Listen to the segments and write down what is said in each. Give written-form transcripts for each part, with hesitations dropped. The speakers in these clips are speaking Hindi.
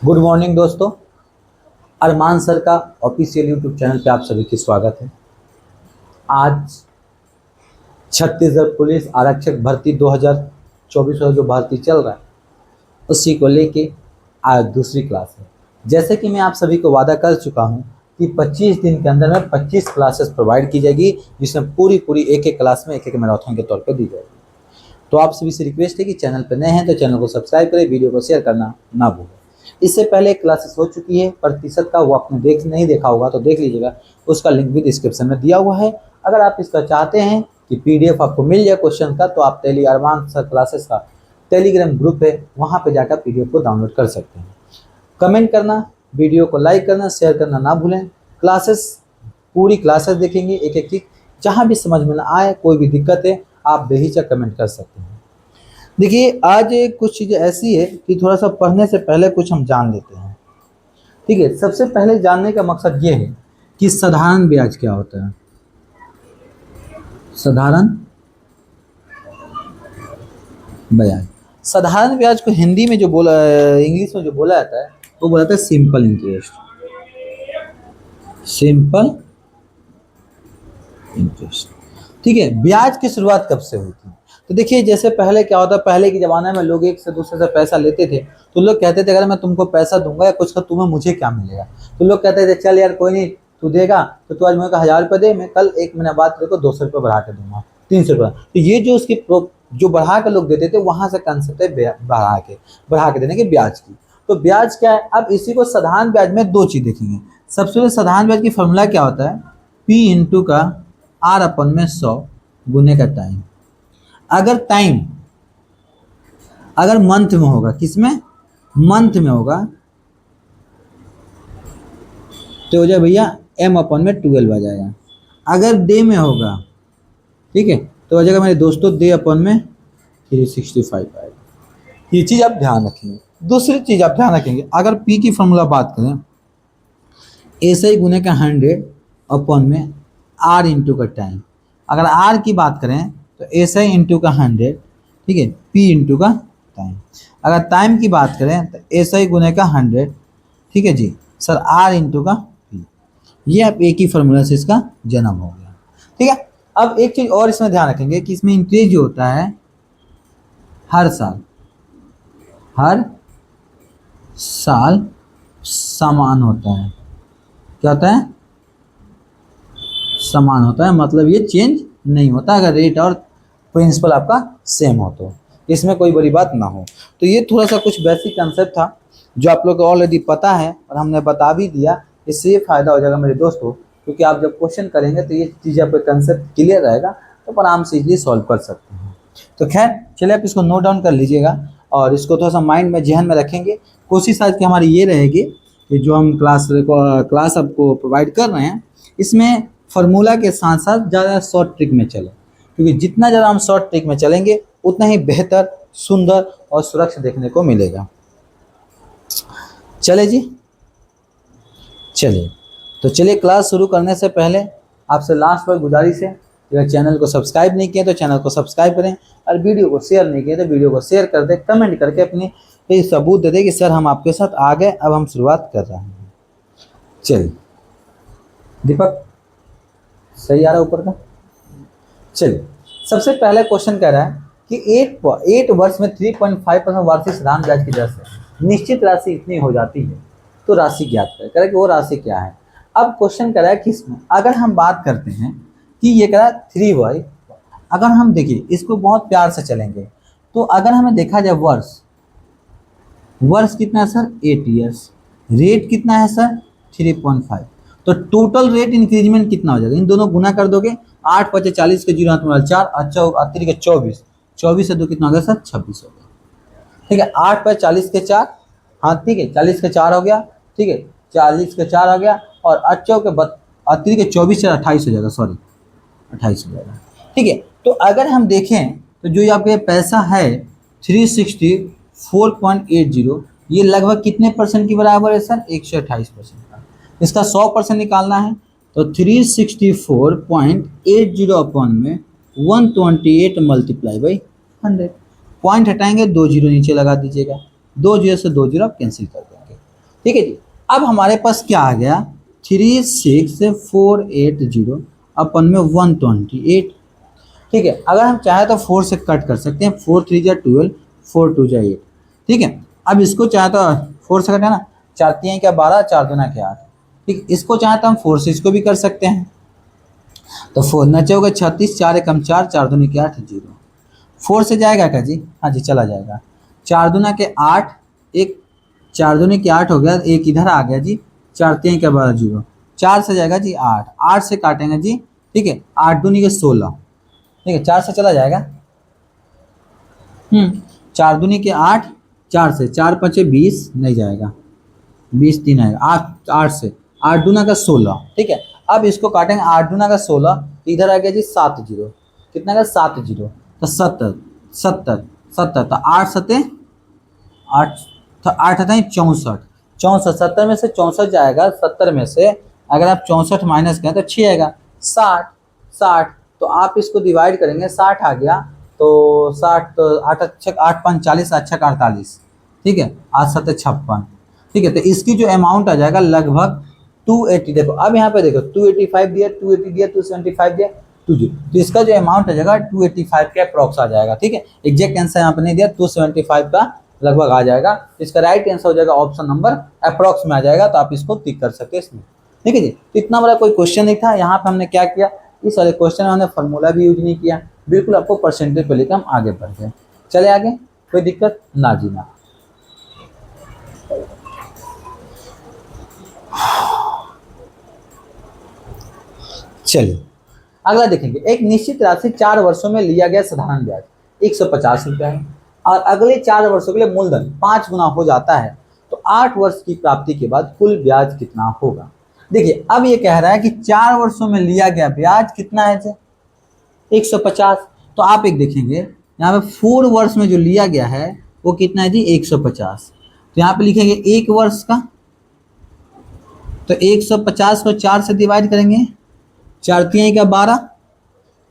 गुड मॉर्निंग दोस्तों। अरमान सर का ऑफिशियल यूट्यूब चैनल पे आप सभी की स्वागत है। आज छत्तीसगढ़ पुलिस आरक्षक भर्ती 2024 वाला जो भर्ती चल रहा है उसी को लेके आज दूसरी क्लास है। जैसे कि मैं आप सभी को वादा कर चुका हूं कि 25 दिन के अंदर में 25 क्लासेस प्रोवाइड की जाएगी, जिसमें पूरी पूरी एक एक क्लास में एक एक मैराथन के तौर पर दी जाएगी। तो आप सभी से रिक्वेस्ट है कि चैनल पर नए हैं तो चैनल को सब्सक्राइब करें, वीडियो को शेयर करना ना भूलें। इससे पहले क्लासेस हो चुकी है प्रतिशत का, वो आपने नहीं देखा होगा तो देख लीजिएगा, उसका लिंक भी डिस्क्रिप्शन में दिया हुआ है। अगर आप इसका चाहते हैं कि पीडीएफ आपको मिल जाए क्वेश्चन का, तो आप अरमान सर क्लासेस का टेलीग्राम ग्रुप है, वहाँ पे जाकर पीडीएफ को डाउनलोड कर सकते हैं। कमेंट करना, वीडियो को लाइक करना, शेयर करना ना भूलें। क्लासेस पूरी क्लासेस देखेंगे एक एक चीज, जहाँ भी समझ में ना आए, कोई भी दिक्कत है, आप बेहिचक कमेंट कर सकते हैं। देखिए, आज कुछ चीज़ें ऐसी है कि थोड़ा सा पढ़ने से पहले कुछ हम जान लेते हैं। ठीक है, सबसे पहले जानने का मकसद ये है कि साधारण ब्याज क्या होता है। साधारण ब्याज, साधारण ब्याज को हिंदी में जो बोला, इंग्लिश में जो बोला जाता है वो बोला जाता है सिंपल इंटरेस्ट। सिंपल इंटरेस्ट, ठीक है। ब्याज की शुरुआत कब से हुई थी? तो देखिए, जैसे पहले क्या होता है, पहले के ज़माने में लोग एक से दूसरे से पैसा लेते थे, तो लोग कहते थे अगर मैं तुमको पैसा दूंगा या कुछ का, तुम्हें मुझे क्या मिलेगा। तो लोग कहते थे चल यार कोई नहीं, तू देगा तो तू आज मुझे 1000 रुपये दे, मैं कल 1 महीना बाद तेरे को 200 रुपये बढ़ा के दूंगा, 300 रुपये। तो ये जो उसकी जो बढ़ा के लोग देते थे, वहां से कंसेप्ट है बढ़ा के देने के ब्याज की। तो ब्याज क्या है? अब इसी को साधारण ब्याज में दो चीज देखेंगे। सबसे पहले साधारण ब्याज की फॉर्मूला क्या होता है? पी इंटू का आर अपन में 100 गुने का टाइम। अगर टाइम अगर मंथ में होगा, किसमें? मंथ में होगा, तो हो जाए भैया एम अपन में 12 आ जाएगा। अगर डे में होगा, ठीक है, तो हो जाएगा मेरे दोस्तों डे अपन में 365 आएगा। ये चीज आप ध्यान रखेंगे। दूसरी चीज आप ध्यान रखेंगे, अगर पी की फॉर्मूला बात करें, ऐसे ही गुने का 100 अपन में आर इंटू का टाइम। अगर आर की बात करें तो ऐसे ही इंटू का 100, ठीक है, पी इंटू का टाइम। अगर टाइम की बात करें तो ऐसे ही गुने का 100, ठीक है जी सर, आर इंटू का पी। ये आप एक ही फॉर्मूला से इसका जन्म हो गया, ठीक है। अब एक चीज और इसमें ध्यान रखेंगे कि इसमें इंक्रीज जो होता है हर साल समान होता है। क्या होता है? समान होता है, मतलब ये चेंज नहीं होता अगर रेट और प्रिंसिपल आपका सेम हो तो, इसमें कोई बड़ी बात ना हो। तो ये थोड़ा सा कुछ बेसिक कंसेप्ट था जो आप लोग को ऑलरेडी पता है और हमने बता भी दिया। इससे ये फायदा हो जाएगा मेरे दोस्तों, क्योंकि आप जब क्वेश्चन करेंगे तो ये चीज़ आपका कंसेप्ट क्लियर रहेगा, तो आराम से इजीली सॉल्व कर सकते हैं। तो खैर चलिए, आप इसको नोट डाउन कर लीजिएगा और इसको थोड़ा सा माइंड में, जहन में रखेंगे। कोशिश आज की हमारी ये रहेगी कि जो हम क्लास आपको प्रोवाइड कर रहे हैं, इसमें फार्मूला के साथ साथ ज़्यादा शॉर्ट ट्रिक में चले, क्योंकि जितना ज़्यादा हम शॉर्ट ट्रिक में चलेंगे उतना ही बेहतर, सुंदर और सुरक्षित देखने को मिलेगा। चले जी, चलिए। तो चलिए, क्लास शुरू करने से पहले आपसे लास्ट बार गुजारिश है, अगर चैनल को सब्सक्राइब नहीं किया तो चैनल को सब्सक्राइब करें, और वीडियो को शेयर नहीं किया तो वीडियो को शेयर कर दें, कमेंट करके अपनी ये सबूत दे दें कि सर हम आपके साथ आ गए, अब हम शुरुआत कर रहे हैं। चलिए दीपक, सही आ रहा है ऊपर का? चलिए, सबसे पहले क्वेश्चन कह रहा है कि 8 वर्ष में 3.5% वार्षिक साधारण ब्याज की दर से निश्चित राशि इतनी हो जाती है, तो राशि ज्ञात करें। कह रहा है कि वो राशि क्या है। अब क्वेश्चन कह रहा है किसमें, अगर हम बात करते हैं कि ये कह रहा है 3y, अगर हम देखिए इसको बहुत प्यार से चलेंगे, तो अगर हमें देखा जाए वर्ष कितना है सर? 8 ईयर्स। रेट कितना है सर? 3.5। तो टोटल रेट इंक्रीजमेंट कितना हो जाएगा? इन दोनों गुना कर दोगे, 8 5 40 के 0 हाथ में 4, अच्छा 3 के 24, 24 से 2 कितना हो गया सर? 26 हो गया, ठीक है। 8 5 40 के 4, हाँ ठीक है, 40 के 4 हो गया, ठीक है, 40 के 4 हो गया, और अच्छा के 3 के 24 से 28 हो जाएगा, सॉरी 28 हो जाएगा, ठीक है। तो अगर हम देखें तो जो ये आपके पैसा है 364.80, ये लगभग कितने परसेंट की बराबर है सर? 128% का। इसका 100% निकालना है तो 364.80 अपन में 128 मल्टीप्लाई बाई 100। पॉइंट हटाएंगे, 2 जीरो नीचे लगा दीजिएगा, 2 जीरो से 2 जीरो आप कैंसिल कर देंगे, ठीक है जी। अब हमारे पास क्या आ गया, 36480 अपन में 128। ठीक है, अगर हम चाहे तो 4 से कट कर सकते हैं, 4 3 जा 12, 4 2 जा 8। ठीक है, अब इसको चाहे तो 4 से कटे ना, 4 3 क्या 12, 4 2 क्या 8। ठीक, इसको चाहे तो हम 4 से इसको भी कर सकते हैं, तो 4 नचे होगा 36, 4 एकम 4, 4 दूनी के 8, 0। 4 से जाएगा क्या जी, हाँ जी चला जाएगा। 4 दूना के 8, एक 4 दूनी के 8 हो गया, एक इधर आ गया जी, 4 3 के 12, 0। 4 से जाएगा जी 8, 8 से काटेंगे जी, ठीक है, 8 दूनी के 16, ठीक है, 4 से चला जाएगा। 4 दूनी के 8, 4 से 4 5 20 नहीं जाएगा, 20 3 आएगा, 8 8 से 8 दूना का 16। ठीक है, अब इसको काटेंगे 8 दूना का 16, इधर आ गया जी 7 जीरो, कितना का 7 जीरो, तो 70 70 70, तो 8 सते 8, तो 8 था 64, 64 70 में से 64 जाएगा, 70 में से अगर आप 64 माइनस करें तो 6 आएगा, 60 60, तो आप इसको डिवाइड करेंगे, 60 आ गया, तो 60, तो 8 अच्छा 8 5 40, अच्छा 48, ठीक है, 8 7 56। ठीक है, तो इसकी जो अमाउंट आ जाएगा लगभग 280। देखो अब यहाँ पे देखो 285 दिया, 280 दिया, 275 दिया, 20, तो इसका जो अमाउंट आ जाएगा 285 के अप्रॉक्स आ जाएगा। ठीक है, एग्जैक्ट आंसर यहाँ पे नहीं दिया, 275 का लगभग आ जाएगा। इसका राइट आंसर हो जाएगा ऑप्शन नंबर अप्रॉक्स में आ जाएगा, तो आप इसको टिक कर सकते हैं इसमें। ठीक है जी, तो इतना बड़ा कोई क्वेश्चन नहीं था। यहाँ पे हमने क्या किया, इस वाले क्वेश्चन में हमने फॉर्मूला भी यूज नहीं किया, बिल्कुल आपको परसेंटेज पे लेकर हम आगे बढ़ गए। चले आगे, कोई दिक्कत ना जी ना। चलिए अगला देखेंगे, एक निश्चित राशि 4 वर्षों में लिया गया साधारण ब्याज 150 रुपया है और अगले 4 वर्षों के लिए मूलधन 5 गुना हो जाता है, तो 8 वर्ष की प्राप्ति के बाद कुल ब्याज कितना होगा। देखिए अब ये कह रहा है कि 4 वर्षों में लिया गया ब्याज कितना है जी, 150। तो आप एक देखेंगे यहाँ पे 4 वर्ष में जो लिया गया है वो कितना है जी, 150। तो यहाँ पे लिखेंगे 1 वर्ष का, तो 150 को 4 से डिवाइड करेंगे, 4 3 का 12,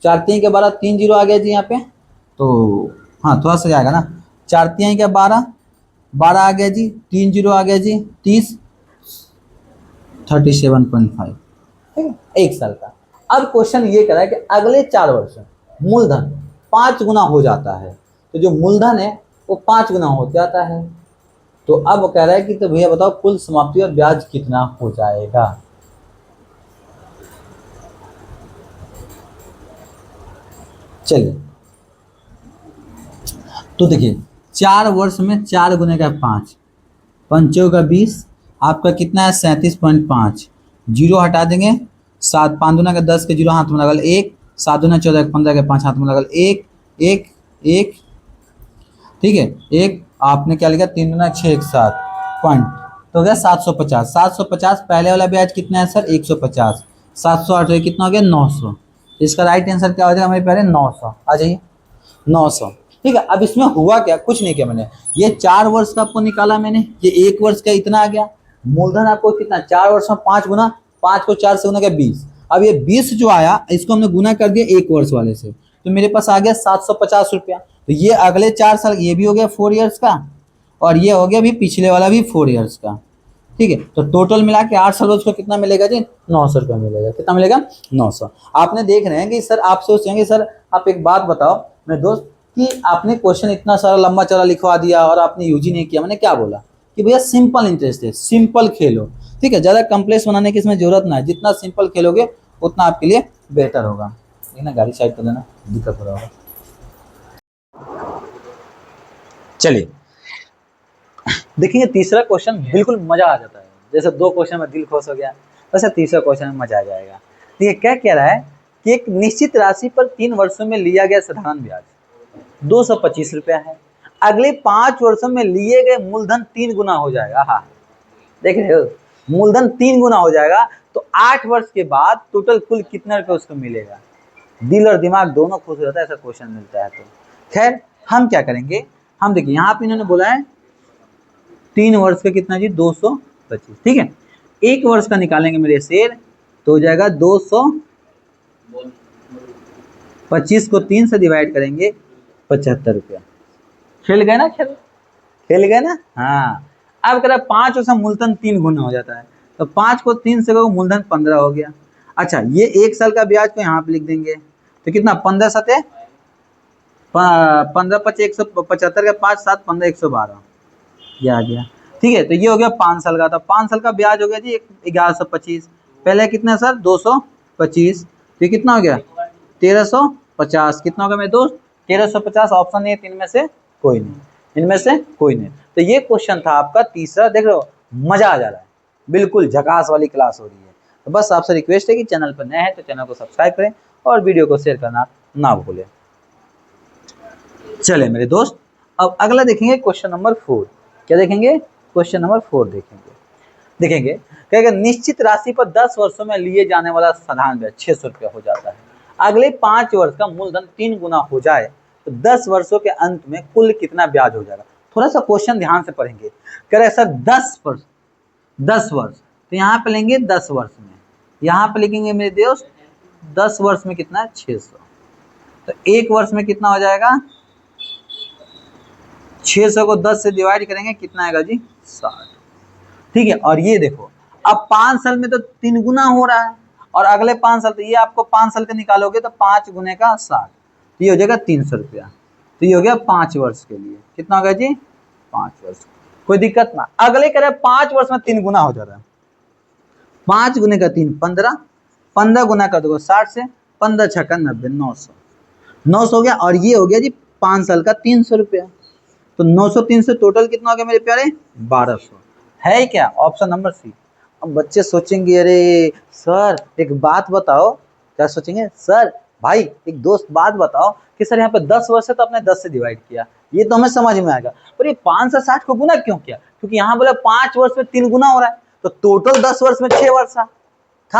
4 3 का 12, 3 जीरो आ गया जी यहाँ पे, तो हाँ थोड़ा सा जाएगा ना, 4 3 का 12, 12 आ गया जी, 3 जीरो आ गया जी, 30, 37.5। ठीक है, 1 साल का। अब क्वेश्चन ये कह रहा है कि अगले 4 वर्ष में मूलधन 5 गुना हो जाता है, तो जो मूलधन है वो 5 गुना हो जाता है। तो अब कह रहा है कि तो भैया बताओ कुल समाप्ति और ब्याज कितना हो जाएगा। चलिए तो देखिए 4 वर्ष में 4 गुने का 5, 5 का 20, आपका कितना है 37.5, जीरो हटा देंगे, 7 5 दूना का 10 के जीरो हाथ में लगल 1, 7 दूना 14 का 15 के 5 हाथ में लगल 1 1 1, ठीक है, एक आपने क्या लिखा 3 दूना 6 1 7 पॉइंट, तो हो गया 750। 750 पहले वाला ब्याज कितना है सर 150, 708 हो कितना हो गया 900। इसका राइट आंसर क्या हो जाएगा हमारे पहले 900, आ जाइए 900। ठीक है, अब इसमें हुआ क्या, कुछ नहीं किया मैंने, ये 4 वर्ष का आपको निकाला मैंने, ये 1 वर्ष का इतना आ गया, मूलधन आपको कितना 4 वर्ष में 5 गुना, 5 को 4 से गुना गया 20, अब ये 20 जो आया इसको हमने गुना कर दिया 1 वर्ष वाले से, तो मेरे पास आ गया 750 रुपया। तो ये अगले 4 साल, ये भी हो गया 4 ईयर्स का, और ये हो गया भी पिछले वाला भी 4 ईयर्स का। ठीक है, तो टोटल मिला के 8 साल उसको कितना मिलेगा जी, 900 रुपया मिलेगा। कितना मिलेगा 900। आपने देख रहे हैं कि सर आप सोचेंगे सर आप एक बात बताओ मेरे दोस्त, कि आपने क्वेश्चन इतना सारा लंबा चौड़ा लिखवा दिया और आपने यूज ही नहीं किया। मैंने क्या बोला कि भैया सिंपल इंटरेस्ट है, सिंपल खेलो। ठीक है, ज़्यादा कम्प्लेक्स बनाने की इसमें जरूरत ना है, जितना सिंपल खेलोगे उतना आपके लिए बेहतर होगा। ठीक है ना, गाड़ी साइड कर देना, दिक्कत हो रहा होगा। चलिए देखिए तीसरा क्वेश्चन बिल्कुल मजा आ जाता है, जैसे 2 क्वेश्चन में दिल खुश हो गया, वैसे तीसरा क्वेश्चन में मजा आ जाएगा। तो ये क्या कह रहा है कि एक निश्चित राशि पर 3 वर्षों में लिया गया साधारण ब्याज 225 रुपया है, अगले 5 वर्षों में लिए गए मूलधन 3 गुना हो जाएगा। हाँ देख रहे हो, मूलधन 3 गुना हो जाएगा, तो 8 वर्ष के बाद टोटल कुल कितना रुपया उसको मिलेगा। दिल और दिमाग दोनों खुश हो जाता है ऐसा क्वेश्चन मिलता है। तो खैर हम क्या करेंगे, हम देखिए यहाँ पे इन्होंने बोला है 3 वर्ष का कितना जी 225। ठीक है, 1 वर्ष का निकालेंगे मेरे शेर, तो हो जाएगा 225 को 3 से डिवाइड करेंगे 75 रुपया। खेल गए ना, खेल गए ना। हाँ अब कह रहा है 5 उसका मूलधन 3 गुना हो जाता है, तो 5 को 3 से करो मूलधन 15 हो गया। अच्छा ये 1 साल का ब्याज को यहाँ पे लिख देंगे, तो कितना 15 सते 15 पचे 175 का 5 7 15 112 ये आ गया। ठीक है, तो ये हो गया 5 साल का, तो 5 साल का ब्याज हो गया जी 1125। पहले कितना सर 225, तो ये कितना हो गया 1350। कितना होगा मेरे दोस्त 1350। ऑप्शन नहीं है, इनमें से कोई नहीं, इनमें से कोई नहीं। तो ये क्वेश्चन था आपका तीसरा। देख रहे हो मजा आ जा रहा है, बिल्कुल झकास वाली क्लास हो रही है। तो बस आपसे रिक्वेस्ट है कि चैनल पर नए हैं तो चैनल को सब्सक्राइब करें और वीडियो को शेयर करना ना भूलें। चले मेरे दोस्त, अब अगला देखेंगे क्वेश्चन नंबर 4। क्या देखेंगे, क्वेश्चन नंबर 4 देखेंगे कहेगा निश्चित राशि पर 10 वर्षों में लिए जाने वाला साधारण ब्याज 600 रुपया हो जाता है। अगले 5 वर्ष का मूलधन 3 गुना हो जाए तो 10 वर्षों के अंत में कुल कितना ब्याज हो जाएगा। थोड़ा सा क्वेश्चन ध्यान से पढ़ेंगे। कह रहे सर 10 वर्ष, तो यहाँ पे लेंगे 10 वर्ष में, यहाँ पे लिखेंगे मेरे दोस्त 10 वर्ष में कितना है 600, तो 1 वर्ष में कितना हो जाएगा 600 को 10 से डिवाइड करेंगे कितना आएगा जी 60। ठीक है, और ये देखो अब 5 साल में तो 3 गुना हो रहा है, और अगले 5 साल, तो ये आपको 5 साल के निकालोगे तो 5 गुने का 60, तो ये हो जाएगा 300 रुपया। तो ये हो गया 5 वर्ष के लिए, कितना हो गया जी 5 वर्ष। कोई दिक्कत ना। अगले कह रहे 5 वर्ष में 3 गुना हो जा रहा है, 5 गुने का 3 15, 15 गुना कर दो 60 से, 15 छक्का 90, 900 हो गया। और ये हो गया जी 5 साल का 300 रुपया। तो 900 300 टोटल कितना हो गया मेरे प्यारे 1200 है क्या, ऑप्शन नंबर सी। अब बच्चे सोचेंगे अरे सर एक बात बताओ, क्या सोचेंगे सर भाई एक दोस्त बात बताओ कि सर यहाँ पे 10 वर्ष है तो आपने 10 से डिवाइड किया, ये तो हमें समझ में आएगा, पर ये 5 से 60 को गुना क्यों किया, क्योंकि यहाँ बोले 5 वर्ष में 3 गुना हो रहा है, तो टोटल 10 वर्ष में 6 वर्ष था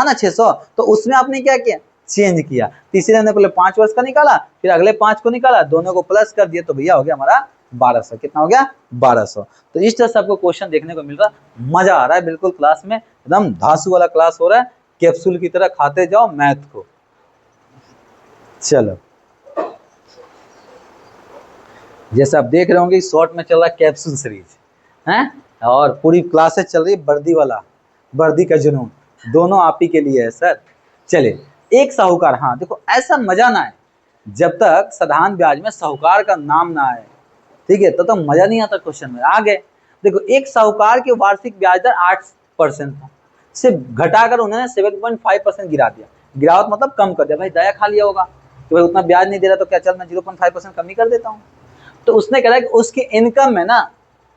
ना 600, तो उसमें आपने क्या किया चेंज किया। तीसरे हमने पहले 5 वर्ष का निकाला, फिर अगले 5 को निकाला, दोनों को प्लस कर दिए, तो भैया हो गया हमारा 1200। कितना हो गया 1200। तो इस तरह से आपको क्वेश्चन देखने को मिल रहा, मजा आ रहा है बिल्कुल, क्लास में एकदम धांसू वाला क्लास हो रहा है, कैप्सूल की तरह खाते जाओ मैथ को। चलो जैसे आप देख रहे होंगे शॉर्ट में चल रहा है कैप्सूल सीरीज है, और पूरी क्लासेस चल रही है वर्दी का जुनून, दोनों आप ही के लिए है सर। चले एक साहूकार, हाँ देखो ऐसा मजा ना आए जब तक साधारण ब्याज में साहूकार का नाम ना आए, ठीक है, तो मजा नहीं आता क्वेश्चन में। आगे देखो एक साहूकार के वार्षिक ब्याज दर 8% था, सिर्फ घटाकर उन्होंने 7.5% गिरा दिया। गिरावट मतलब कम कर दिया, भाई दया खा लिया होगा कि भाई उतना ब्याज नहीं दे रहा तो क्या चल मैं 0.5% कमी कर देता हूँ। तो उसने कहा कि उसकी इनकम में ना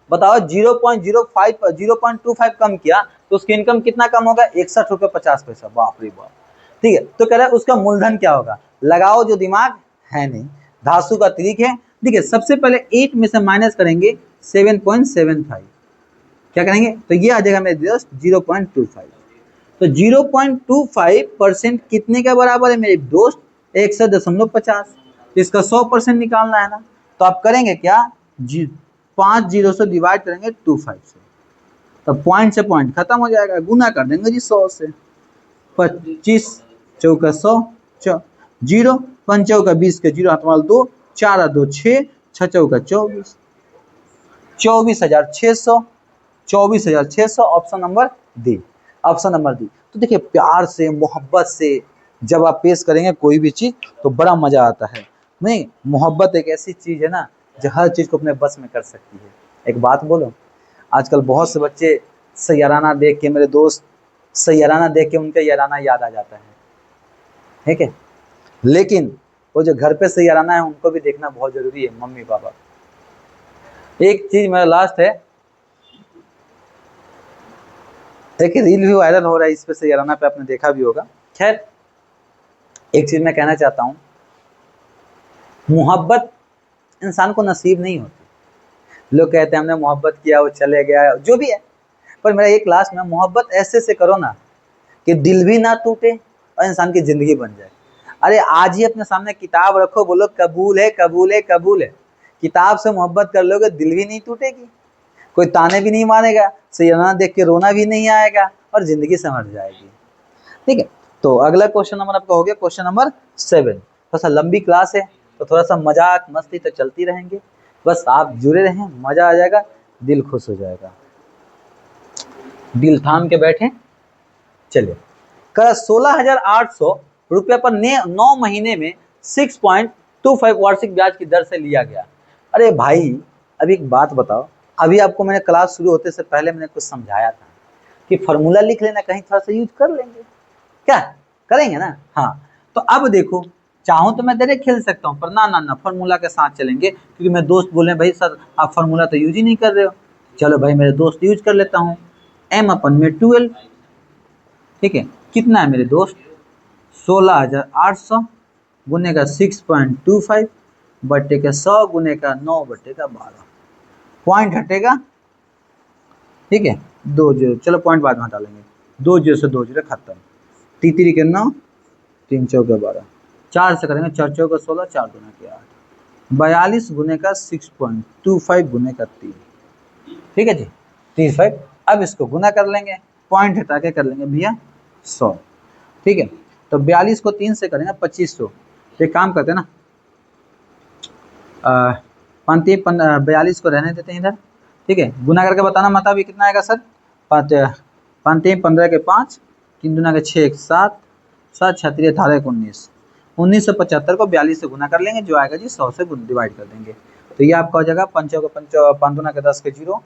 बताओ 0.25 कम किया तो उसकी इनकम कितना कम होगा 61 रुपये 50 पैसा। बाप रे बाप। ठीक है, तो कह रहा है उसका मूलधन क्या होगा, लगाओ जो दिमाग है नहीं, धासु का तरीक है। ठीक है, सबसे पहले 8 में से माइनस करेंगे 7.75, क्या करेंगे तो ये आ जाएगा मेरे दोस्त 0.25। तो 0.25% कितने के बराबर है मेरे दोस्त 61.50। तो इसका 100% निकालना है ना, तो आप करेंगे क्या 5 जीरो से डिवाइड करेंगे 25 से, तो पॉइंट से पॉइंट खत्म हो जाएगा, गुना कर देंगे जी 100 से। 25 चौका 100, 0 5 चौका 20 के 0 हाथ वाला 2, 4 2 6, 6 चौका 24, 24,600, 24,600। Option number D, option number D. तो देखिए प्यार से मोहब्बत से जब आप पेश करेंगे कोई भी चीज तो बड़ा मजा आता है। नहीं, मोहब्बत एक ऐसी चीज है ना जो हर चीज को अपने बस में कर सकती है। एक बात बोलो, आजकल बहुत से बच्चे सैयाराना देख के, मेरे दोस्त सैयाराना देख के उनका याराना याद आ जाता है, ठीक है, लेकिन वो जो घर पे सैयाराना है उनको भी देखना बहुत जरूरी है, मम्मी पापा। एक चीज मेरा लास्ट है, एक रील भी वायरल हो रहा है इस पे सैयाराना पे, आपने देखा भी होगा। खैर एक चीज मैं कहना चाहता हूँ, मोहब्बत इंसान को नसीब नहीं होती। लोग कहते हैं हमने मोहब्बत किया वो चले गया, जो भी है, पर मेरा एक लास्ट में मोहब्बत ऐसे से करो ना कि दिल भी ना टूटे और इंसान की जिंदगी बन जाए। अरे आज ही अपने सामने किताब रखो, बोलो कबूल है कबूल है कबूल है, किताब से मोहब्बत कर लोगे दिल भी नहीं टूटेगी, कोई ताने भी नहीं मारेगा, सैयाराना देख के रोना भी नहीं आएगा और जिंदगी संवर जाएगी। ठीक है, तो अगला क्वेश्चन नंबर आपका हो गया क्वेश्चन नंबर 7। थोड़ा सा लंबी क्लास है तो थोड़ा सा मजाक मस्ती तो चलती रहेंगे, बस आप जुड़े रहें, मजा आ जाएगा, दिल खुश हो जाएगा। दिल थाम के बैठे। चलिए, कर 16,800 रुपये पर 9 महीने में 6.25 वार्षिक ब्याज की दर से लिया गया। अरे भाई, अभी एक बात बताओ, अभी आपको मैंने क्लास शुरू होते से पहले मैंने कुछ समझाया था कि फॉर्मूला लिख लेना, कहीं थोड़ा सा यूज कर लेंगे, क्या करेंगे ना। हाँ, तो अब देखो, चाहूँ तो मैं डायरेक्ट खेल सकता हूँ, पर ना ना ना, फॉर्मूला के साथ चलेंगे, क्योंकि मेरे दोस्त बोले भाई सर आप फॉर्मूला तो यूज ही नहीं कर रहे हो। चलो भाई, मेरे दोस्त यूज कर लेता हूँ। m/12, ठीक है, कितना है मेरे दोस्त, 16,800 गुने का 6.25 बट्टे का 100 गुने का 9 बट्टे का 12, पॉइंट हटेगा, ठीक है, 2 जीरो, चलो पॉइंट बाद में हटा लेंगे, 2 जीरो से 2 जीरो खत्म, तीतरी के 9, 3 चौके 12, 4 से करेंगे, 4 चौके 16, 4 गुना के 8, 42 गुने का 6.25 गुने का 3, ठीक है जी, 35। अब इसको गुना कर लेंगे, पॉइंट हटा के कर लेंगे भैया 100, ठीक है। तो 42 को 3 से करेंगे 2500। एक काम करते हैं ना, 42 को रहने देते हैं इधर, ठीक है, गुना करके बताना मत अभी कितना आएगा सर। 15 के 5, 3 दूना के 6, 7, 7 छत्री 18 को 19, 1975 को 42 से गुना कर लेंगे, जो आएगा जी 100 से डिवाइड कर देंगे, तो ये आपका हो जाएगा 5 को 5 दूना के 10 के 0,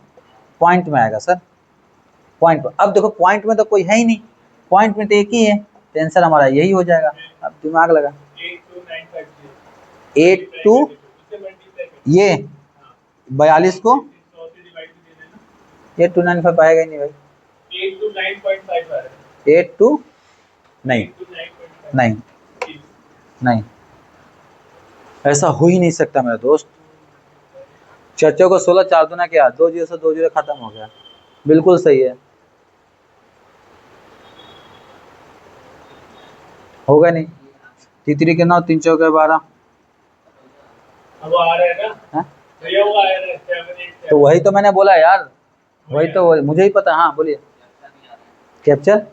पॉइंट में आएगा सर, पॉइंट में। अब देखो पॉइंट में तो कोई है ही नहीं, पॉइंट में तो एक ही है, तो आंसर हमारा यही हो जाएगा। अब दिमाग लगा, 82, ये 42 को 8295 आएगा ही नहीं भाई, 82 नहीं नहीं नहीं, ऐसा हो ही नहीं सकता मेरा दोस्त। 4 को 16, 4 दूना क्या, 2 जीरो से 2 जीरो खत्म हो गया, बिल्कुल सही है, होगा नहीं, तीतरी के 9, 3 चौके 12, अब आ रहा है ना भैया, वो आ रहा है, तो वही तो मैंने बोला यार, वही तो मुझे ही पता। हाँ बोलिए, कैप्चर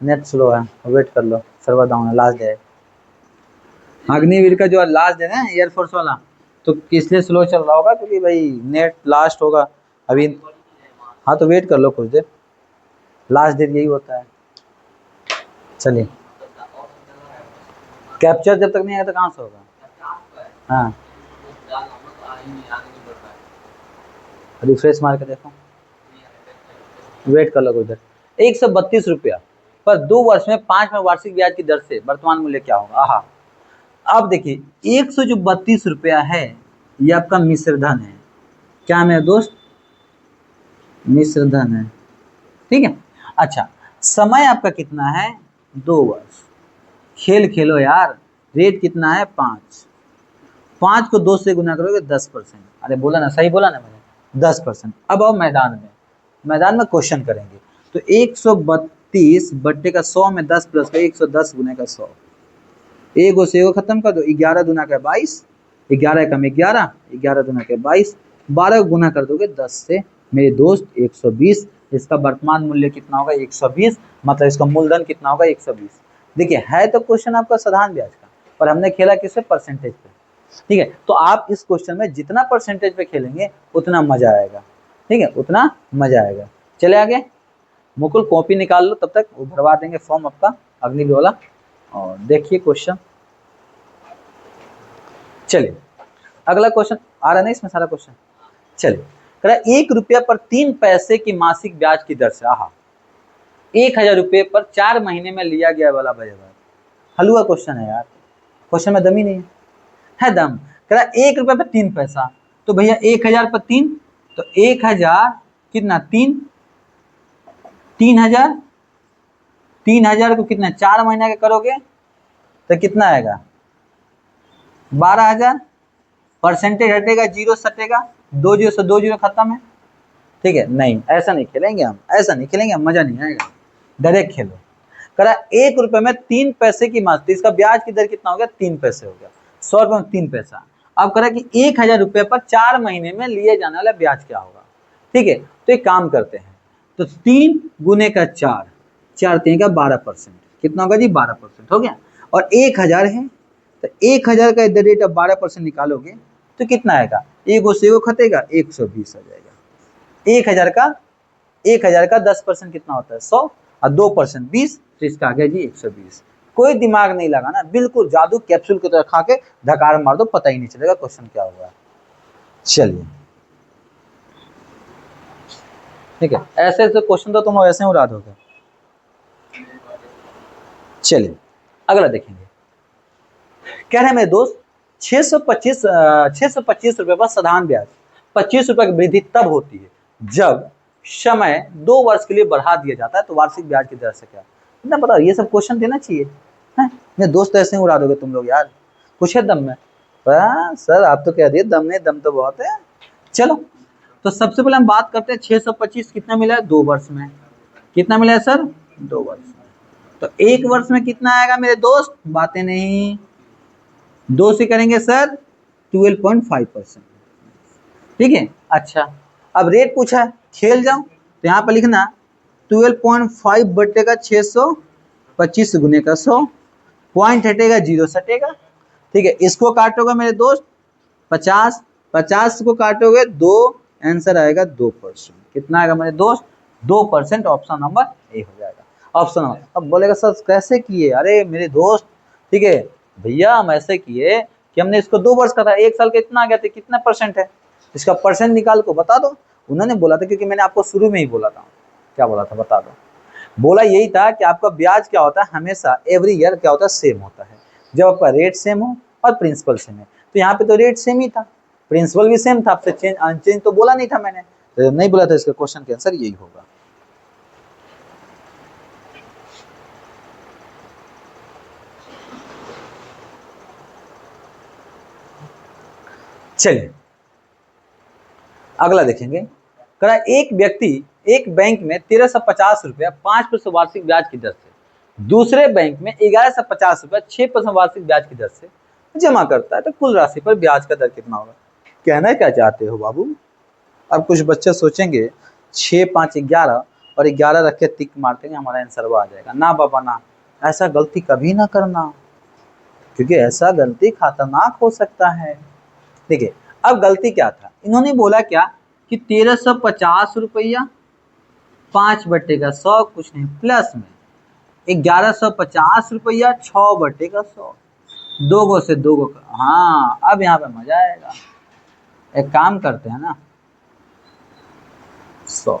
नेट स्लो है, वेट कर लो, सर्वर डाउन है, लास्ट डे है अग्निवीर का, जो लास्ट डे है एयरफोर्स वाला, तो इसलिए स्लो चल रहा होगा क्योंकि भाई नेट लास्ट होगा अभी। हाँ तो वेट कर लो कुछ देर, लास्ट डेट यही होता है। चलिए, कैप्चर जब तक नहीं आएगा तो कहाँ से होगा। हाँ, रिफ्रेश मार के देखो, वेट कर लो कुछ देर। 132 रुपया पर 2 वर्ष में 5 वार्षिक ब्याज की दर से वर्तमान मूल्य क्या होगा। आहा, अब देखिए 132 रुपया है, ये आपका मिश्र धन है, क्या मेरे दोस्त, मिश्र धन है, ठीक है। अच्छा, समय आपका कितना है, 2 वर्ष, खेल खेलो यार, रेट कितना है 5, 5 को 2 से गुना करोगे 10%, अरे बोला ना, सही बोला ना मैंने, 10%। अब आओ मैदान में क्वेश्चन करेंगे, तो 132 बट्टे का 100 में 10 प्लस का 110 गुने का 100, एगो से एगो खत्म कर दो, 11 दूना का 22, 11 कम 11, 11 दूना का 22, 12 गुना कर दोगे 10 से मेरे दोस्त 120, इसका वर्तमान मूल्य कितना होगा 120, मतलब इसका मूलधन कितना होगा 120। देखिए है तो क्वेश्चन आपका साधारण ब्याज का, पर हमने खेला किससे, परसेंटेज पे, ठीक है। तो आप इस क्वेश्चन में जितना परसेंटेज पे खेलेंगे उतना मजा आएगा, ठीक है, उतना मजा आएगा। चले आगे, मुकुल कॉपी निकाल लो, तब तक वो भरवा देंगे फॉर्म आपका अग्निवीर वाला। और देखिए क्वेश्चन, चलिए अगला क्वेश्चन आ रहा है ना इसमें सारा क्वेश्चन। चलिए, कह रहा 1 रुपया पर 3 पैसे की मासिक ब्याज की दर से, आहा, 1000 रुपये पर 4 महीने में लिया गया वाला ब्याज, हलवा क्वेश्चन है यार, क्वेश्चन में दम ही नहीं है दम। कह रहा 1 रुपये पर 3 पैसा, तो भैया 1000 पर 3, तो 1000 कितना 3, 3000, 3000 को कितना 4 महीने का करोगे तो कितना आएगा 12,000, परसेंटेज हटेगा, जीरो सटेगा, 2 जीरो से 2 जीरो खत्म है, ठीक है। नहीं ऐसा नहीं खेलेंगे हम, ऐसा नहीं खेलेंगे हम, मजा नहीं आएगा, डायरेक्ट खेलो। करा 1 रुपये में 3 पैसे की मासिक, इसका ब्याज की दर कितना हो गया 3 पैसे हो गया, 100 रुपये में 3 पैसा। अब करा कि 1000 रुपये पर 4 महीने में लिए जाने वाला ब्याज क्या होगा, ठीक है। तो एक काम करते हैं, तो 3 गुने का 4, 4 3 का 12%, कितना होगा जी 12% हो गया, और 1000 है तो 1000 का द रेट ऑफ 12% निकालोगे तो कितना आएगा, एगो से एगो खतेगा 120 आ जाएगा, 1000 का 1000 का 10% कितना होता है 100 और 2% 20, तो इसका आ गया जी 120। कोई दिमाग नहीं लगाना, बिल्कुल जादू कैप्सूल की तरह खा के धकार मार दो, पता ही नहीं चलेगा क्वेश्चन क्या हुआ। चलिए ठीक है, ऐसे ऐसे क्वेश्चन तो तुम ऐसे ही उड़ा दोगे। चलिए अगला देखेंगे। कह रहे हैं मेरे दोस्त 625 रुपए पर साधारण ब्याज 25 रुपए की वृद्धि तब होती है जब समय 2 वर्ष के लिए बढ़ा दिया जाता है, तो वार्षिक ब्याज की दर से क्या। इतना बताओ, ये सब क्वेश्चन देना चाहिए है? मेरे दोस्त ऐसे ही उड़ा दोगे तुम लोग यार, कुछ है दम में। सर आप तो कह दिए दम नहीं, दम तो बहुत है। चलो तो सबसे पहले हम बात करते हैं 625 कितना मिला है 2 वर्ष में, कितना मिला है सर 2 वर्ष में। तो 1 वर्ष में कितना आएगा मेरे दोस्त, बातें नहीं, 2 से करेंगे सर 12.5%, ठीक है। अच्छा अब रेट पूछा है, खेल जाओ, तो यहाँ पर लिखना 12.5 बटेगा 625 गुने का 100, पॉइंट हटेगा 0 सटेगा, ठीक है। इसको काटोगे मेरे दोस्त 50, 50 को काटोगे 2, आंसर आएगा 2%। कितना आएगा मेरे दोस्त 2%, ऑप्शन नंबर ए हो जाएगा ऑप्शन नंबर। अब बोलेगा सर कैसे किए, अरे मेरे दोस्त ठीक है भैया, हम ऐसे किए कि हमने इसको 2 वर्ष का था, 1 साल का इतना आ गया था, कितना परसेंट है, इसका परसेंट निकाल को बता दो। उन्होंने बोला था, क्योंकि मैंने आपको शुरू में ही बोला था, क्या बोला था बता दो, बोला यही था कि आपका ब्याज क्या होता है हमेशा एवरी ईयर क्या होता है सेम होता है, जब आपका रेट सेम हो और प्रिंसिपल सेम है। तो यहाँ पे तो रेट सेम ही था, प्रिंसिपल भी सेम था, आपसे चेंज अनचेंज तो बोला नहीं था मैंने, तो नहीं बोला था, इसका क्वेश्चन का आंसर यही होगा। चलिए अगला देखेंगे। करा एक व्यक्ति एक बैंक में 1350 रुपया 5% वार्षिक ब्याज की दर से दूसरे बैंक में 1150 रुपया 6% वार्षिक ब्याज की दर से जमा करता है, तो कुल राशि पर ब्याज का दर कितना होगा। कहना क्या चाहते हो बाबू। अब कुछ बच्चे सोचेंगे 6 5 11 और 11 रख के टिक मारते हैं हमारा आंसर वो आ जाएगा। ना बाबा ना, ऐसा गलती कभी ना करना, क्योंकि ऐसा गलती खतरनाक हो सकता है। देखिए अब गलती क्या था, इन्होंने बोला क्या कि 1350 रुपया 5/100 कुछ नहीं, प्लस में 1150 रुपया 6/100, 2 गो से 2 गो। हाँ अब यहाँ पे मजा आएगा, एक काम करते हैं ना 100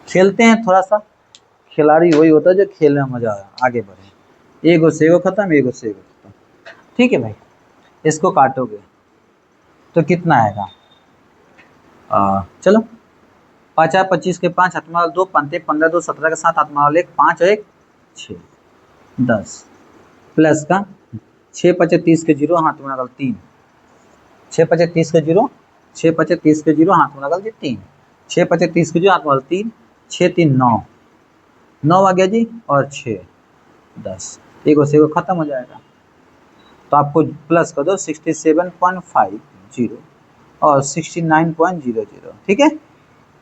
खेलते हैं, थोड़ा सा खिलाड़ी वही होता है जो खेल में मजा आगे बढ़े। 1 गो से 1 गो खत्म, 1 गो से 1 गो खत्म, ठीक है भाई। इसको काटोगे तो कितना आएगा, चलो 5 25 के 5 हाथ में 2 पंते 15 2 17 के 7 हाथ में 1 5 और 1 6 10 प्लस का 6 5 30 के 0 हाथ में लगल 3, 6 5 30 के 0 6 5 30 के 0 हाथ में लगल जी 3, 6 5 30 के 0 हाथ में 3 6 3 9 9 आ गया जी, और 6 10, 1 गो से 1 गो खत्म हो जाएगा। तो आपको प्लस कर दो 67.50 और 69.00, ठीक है।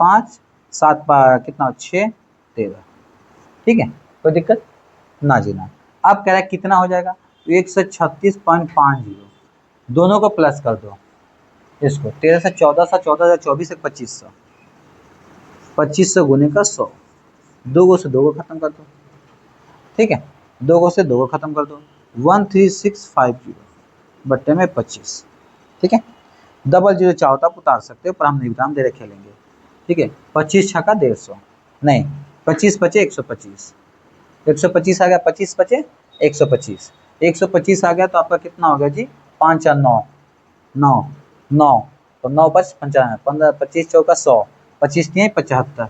5 7 कितना 6 13, ठीक है, कोई दिक्कत ना जीना। अब कह रहा है कितना हो जाएगा, तो 136.50, दोनों को प्लस कर दो, इसको 13 से 14 से 14 से 24 से 2500, 2500 गुने का 100, 2 गो से 2 गो खत्म कर दो, ठीक है, 2 गो से 2 गो खत्म कर दो, 13650 बट्टे में 25, ठीक है। डबल 0 चाहो तो आप उतार सकते हो, पर हम नहीं उतार दे रहे खेलेंगे, ठीक है। 25 छक्का 150, नहीं 25 पचे 125, 125 आ गया, 25 पचे 125, 125 आ गया, तो आपका कितना हो गया जी 5 और 9 9 9, तो 9 5 95, 15 25 चौका 100, 25 तिहाई 75,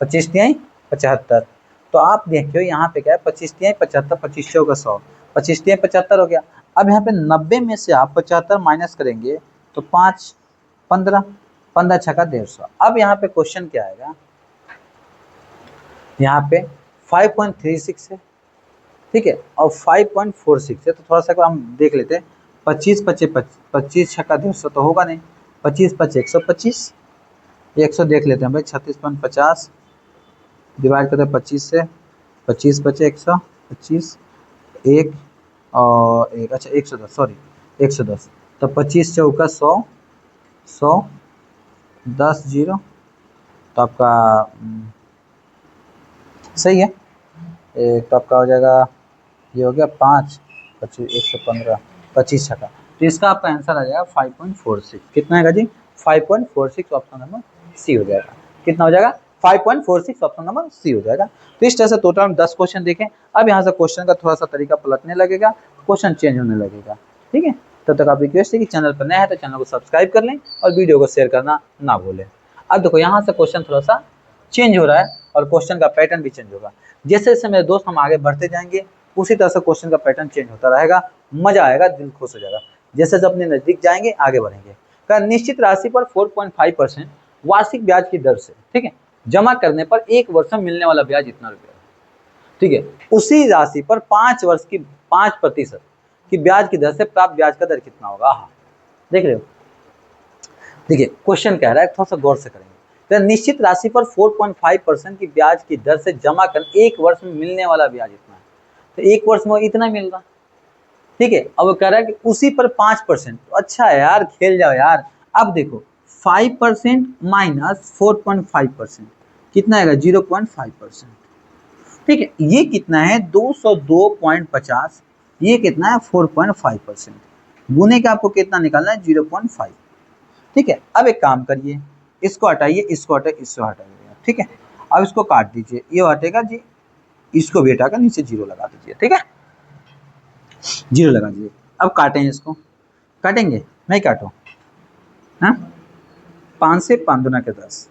25 तिहाई 75। तो आप देखियो यहाँ पे क्या है 25 तिहाई 75, 25 चौका 100, 25 तिहाई 75 हो गया। अब यहाँ पे 90 में से आप 75 माइनस करेंगे तो 5 15, 15 छक्का 150। अब यहाँ पे क्वेश्चन क्या आएगा, यहाँ पे 5.36 है, ठीक है, और 5.46 है, तो थोड़ा सा हम देख लेते हैं। 25 पचे 25 छक्का 150 तो होगा नहीं, 25 पचे 125, 100 देख लेते हैं भाई, 36.50 डिवाइड करते हैं 25 से, 25 पचे 125 1 और 1, अच्छा 110, सॉरी 110, तो 25 चौका 100 100 10 0 तो आपका सही है। एक तो आपका हो जाएगा, ये हो गया 5 25 115 25 छका, तो इसका आपका आंसर आ जाएगा 5.46। कितना आएगा जी? 5.46 ऑप्शन नंबर सी हो जाएगा। कितना हो जाएगा? 5.46 ऑप्शन नंबर सी हो जाएगा। तो इस तरह से टोटल हम 10 क्वेश्चन देखें। अब यहाँ से क्वेश्चन का थोड़ा सा तरीका पलटने लगेगा, क्वेश्चन चेंज होने लगेगा। ठीक है, तब तक आप रिक्वेस्ट है कि चैनल पर नया है तो चैनल को सब्सक्राइब कर लें और वीडियो को शेयर करना ना भूलें। अब देखो यहाँ से क्वेश्चन थोड़ा सा चेंज हो रहा है और क्वेश्चन का पैटर्न भी चेंज होगा। जैसे जैसे मेरे दोस्त हम आगे बढ़ते जाएंगे उसी तरह से क्वेश्चन का पैटर्न चेंज होता रहेगा, मजा आएगा, दिल खुश हो जाएगा। जैसे जैसे अपने नजदीक जाएंगे आगे बढ़ेंगे। का निश्चित राशि पर 4.5% वार्षिक ब्याज की दर से, ठीक है, जमा करने पर 1 वर्ष में मिलने वाला ब्याज इतना रुपया, ठीक है, उसी राशि पर 5 वर्ष की 5% की ब्याज की दर से प्राप्त ब्याज का दर कितना होगा। हाँ देख रहे हो, देखिए क्वेश्चन कह रहा है, थोड़ा सा गौर से करेंगे। तो निश्चित राशि पर 4.5% की ब्याज की दर से जमा कर 1 वर्ष में मिलने वाला ब्याज इतना है, तो 1 वर्ष में इतना मिल रहा, ठीक है। अब वो कह रहा है कि उसी पर 5%, तो अच्छा है यार, खेल जाओ यार। अब देखो 5% माइनस 4.5% कितना आएगा? 0.5%, ठीक है। ये कितना है? 202.50, ये कितना है? 4.5%, गुने का आपको कितना निकालना है? 0.5, ठीक है। अब एक काम करिए, इसको हटाइए, इसको हटाइए, इसको हटाइए, ठीक है। अब इसको काट दीजिए, ये हटेगा जी, इसको भी हटाकर नीचे 0 लगा दीजिए, ठीक है, 0 लगा दीजिए। अब काटें, इसको काटेंगे, नहीं काटो, हाँ 5 से 5 दूना के 10,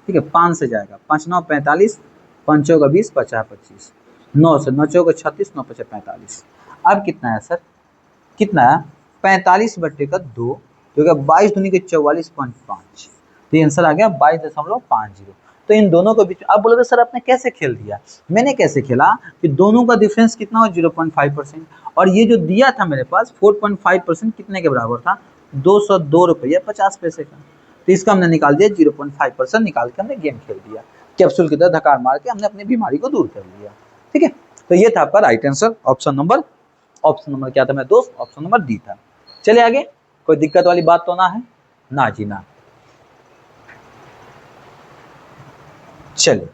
ठीक है, 5 से जाएगा 5 9 45, 5 चौका 20, 50 25, 9 से 9 चौका 36, 9 5 45। अब कितना है सर? कितना है? 45/2, जो कि 22 दूनी के 44.5, तो ये आंसर आ गया 22.50। तो इन दोनों के बीच, आप बोलोगे सर आपने कैसे खेल दिया? मैंने कैसे खेला कि दोनों का डिफरेंस कितना हो? 0.5%, और ये जो दिया था मेरे पास 4.5% कितने के बराबर था? 202 रुपया 50 पैसे का। तो इसका हमने निकाल दिया 0.5% निकाल के हमने गेम खेल दिया, कैप्सूल की तरह धक्का मार के हमने अपनी बीमारी को दूर कर लिया, ठीक है। तो ये था आपका राइट आंसर, ऑप्शन नंबर क्या था मेरे दोस्त? ऑप्शन नंबर डी था। चलिए आगे, कोई दिक्कत वाली बात तो ना है? ना जी ना। चले,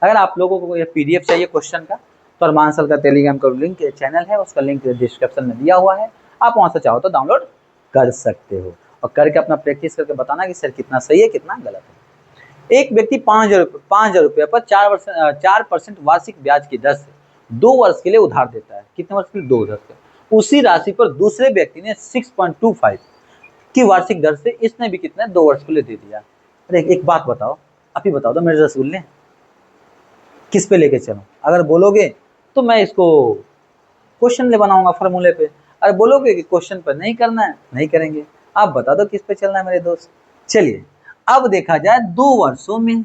अगर आप लोगों को ये पीडीएफ चाहिए क्वेश्चन का, तो अरमान सर का टेलीग्राम का लिंक चैनल है, उसका लिंक डिस्क्रिप्शन में दिया हुआ है, आप वहां से चाहो तो डाउनलोड कर सकते हो और करके अपना प्रैक्टिस करके बताना कि सर कितना सही है कितना गलत है। एक व्यक्ति 5,000 रुपये पर 4% वार्षिक ब्याज की दर से 2 वर्ष के लिए उधार देता है। कितने वर्ष के लिए? 2 वर्ष के। उसी राशि पर दूसरे व्यक्ति ने 6.25 की वार्षिक दर से इसने भी कितने 2 वर्ष के लिए दे दिया। अरे एक बात बताओ, आप ही बता दो, मेरे रसगुल्ले किस पे लेके चलूं? अगर बोलोगे तो मैं इसको क्वेश्चन ले बनाऊंगा फॉर्मूले पे, अगर बोलोगे कि क्वेश्चन पर नहीं करना है, नहीं करेंगे। आप बता दो किस पे चलना है मेरे दोस्त। चलिए अब देखा जाए 2 वर्षों में,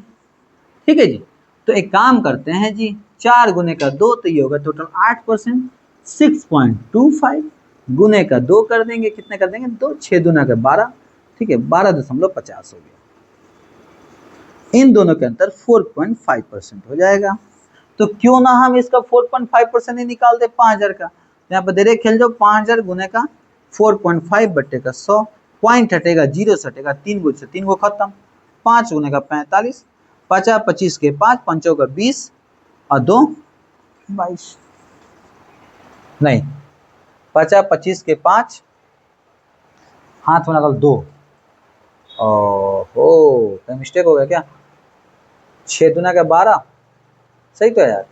ठीक है जी। तो एक काम करते हैं जी, 4 गुने का 2, तो ये होगा टोटल 8%, 6.25 गुने का 2 कर देंगे, कितने कर देंगे? 2 6 दूना का 12, ठीक है, 12.50 हो गया। इन दोनों के अंतर 4.5% हो जाएगा। तो क्यों ना हम इसका 4.5% ही निकाल दे 5,000 का। यहाँ पर दे रहे खेल जाओ, 5,000 गुने का 4.5 बट्टे का 100, पॉइंट हटेगा, 0 से हटेगा, 3 गुण से 3 को खत्म, 5 गुने का 45, 50 25 के 5, 5 का 20 और 2 22, नहीं 50 25 के 5, हाथ में लगल 2, ओहो तो मिस्टेक हो गया क्या? 6 दूना का 12, सही तो है यार,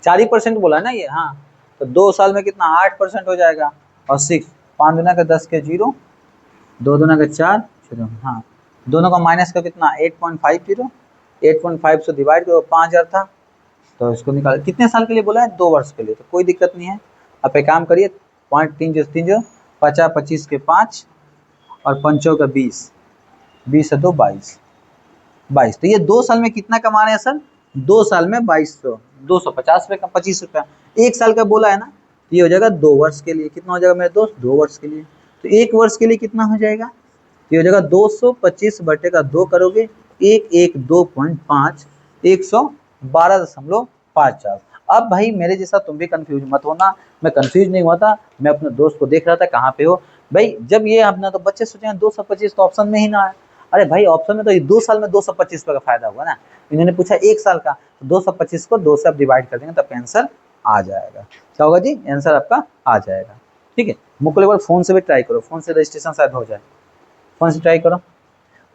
4% बोला है ना ये, हाँ। तो 2 साल में कितना? 8% हो जाएगा, और 6 5 दूना का 10 के 0, 2 दूना का 4, हाँ, दोनों का माइनस का कितना? 8.50, 8.5 से डिवाइड करो, 5,000 था, तो इसको निकाल। कितने साल के लिए बोला है? 2 वर्ष के लिए, तो कोई दिक्कत नहीं है। आप एक काम करिए, 0.3 50 25 के 5 और 5 का 20, 20 से 2 22, तो ये 2 साल में कितना कमा रहे हैं सर? 2 साल में 2200, 250 रुपये का 25 रुपया। 1 साल का बोला है ना, ये हो जाएगा 2 वर्ष के लिए। कितना हो जाएगा मेरे दोस्त? 2 वर्ष के लिए। तो 1 वर्ष के लिए कितना हो जाएगा? ये हो जाएगा 225 बटे का 2 करोगे, 112.5, 112.54। अब भाई मेरे जैसा तुम भी कंफ्यूज मत होना, मैं कंफ्यूज नहीं हुआ था, मैं अपने दोस्त को देख रहा था कहाँ पे हो। भाई जब ये अपना, तो बच्चे सोचे 225 तो ऑप्शन में ही ना है। अरे भाई ऑप्शन में तो ये 2 साल में 225 का फायदा हुआ ना, इन्होंने पूछा 1 साल का, तो 225 को 2 से आप डिवाइड कर देंगे तब आंसर आ जाएगा। क्या होगा जी, आंसर आपका आ जाएगा। ठीक है, मुकुल एक बार फोन से भी ट्राई करो, फोन से रजिस्ट्रेशन शायद हो जाए, फोन से ट्राई करो।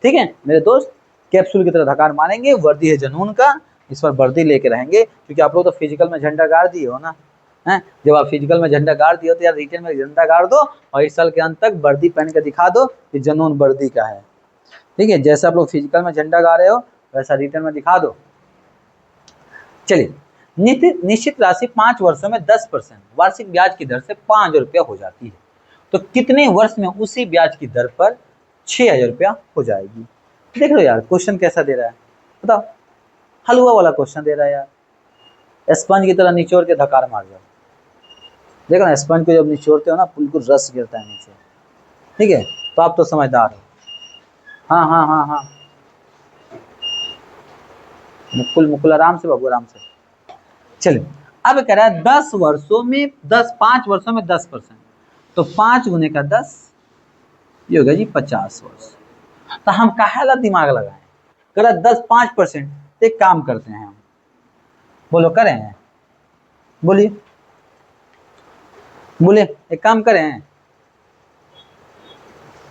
ठीक है मेरे दोस्त, कैप्सूल की तरह धकार मारेंगे, वर्दी है जुनून का, इस पर वर्दी लेके रहेंगे, क्योंकि आप लोग तो फिजिकल में झंडा गाड़ दिए हो ना, हैं? जब आप फिजिकल में झंडा गाड़ दिए हो तो यार रिटर्न में झंडा गाड़ दो, और इस साल के अंत तक वर्दी पहन के दिखा दो कि जुनून वर्दी का है। ठीक है, जैसे आप लोग फिजिकल में झंडा गा रहे हो वैसा रिटर्न में दिखा दो। चलिए, निश्चित राशि 5 वर्षों में 10% वार्षिक ब्याज की दर से 5,000 रुपया हो जाती है, तो कितने वर्ष में उसी ब्याज की दर पर 6,000 रुपया हो जाएगी। देख लो यार क्वेश्चन कैसा दे रहा है, बताओ, हलवा वाला क्वेश्चन दे रहा है यार, स्पंज की तरह निचोड़ के धकार मार जाओ। देखो ना, स्पंज को जब निचोड़ते हो ना बिल्कुल रस गिरता है नीचे। ठीक है, तो आप तो समझदार हो। हाँ हाँ हाँ हाँ, मुकुल आराम से बाबू, आराम से। चलिए, अब कह रहा है 10 वर्षों में 5 वर्षों में 10%, तो 5 गुने का 10, ये हो गया जी 50 वर्ष। तो हम काहेला दिमाग लगाएं, कह रहा 10-5%, एक काम करते हैं हम, बोलो करें हैं, बोलिए बोलिए, एक काम करें,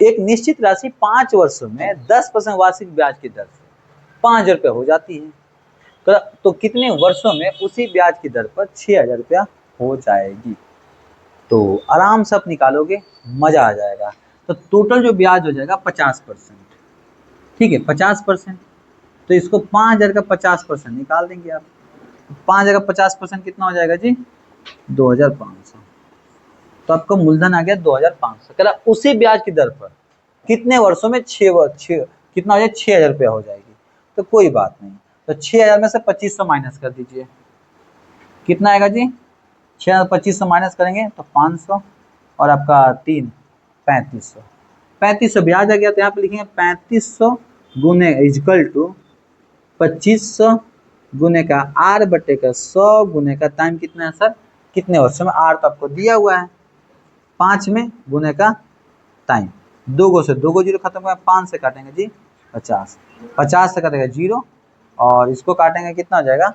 एक निश्चित राशि 5 वर्षों में 10% वार्षिक ब्याज की दर से 5,000 रुपया हो जाती है, तो कितने वर्षों में उसी ब्याज की दर पर 6,000 रुपया हो जाएगी। तो आराम से आप निकालोगे, मजा आ जाएगा। तो टोटल जो ब्याज हो जाएगा 50%। ठीक है, 50%, तो इसको 5,000 का 50% निकाल देंगे आप। 5,000 का 50% कितना हो जाएगा जी, 2,500। तो आपका मूलधन आ गया 2,500। कह रहा उसी ब्याज की दर पर कितने वर्षों में 6 कितना हो जाएगा, 6,000 रुपया हो जाएगी। तो कोई बात नहीं, तो 6,000 में से 2,500 माइनस कर दीजिए, कितना आएगा जी, 6,000 2,500 माइनस करेंगे तो 500, और आपका 3 3500, 3500 ब्याज आ गया। तो यहाँ पे लिखेंगे 3500 गुने इजकल टू 2500 गुने का R/100 गुने का टाइम कितना है सर, कितने वर्षों में, R तो आपको दिया हुआ है 5 में, गुने का टाइम, 2 गो से 2 गो जीरो खत्म हुआ, 5 से काटेंगे जी 50, 50 से काटेंगे 0, और इसको काटेंगे कितना हो जाएगा,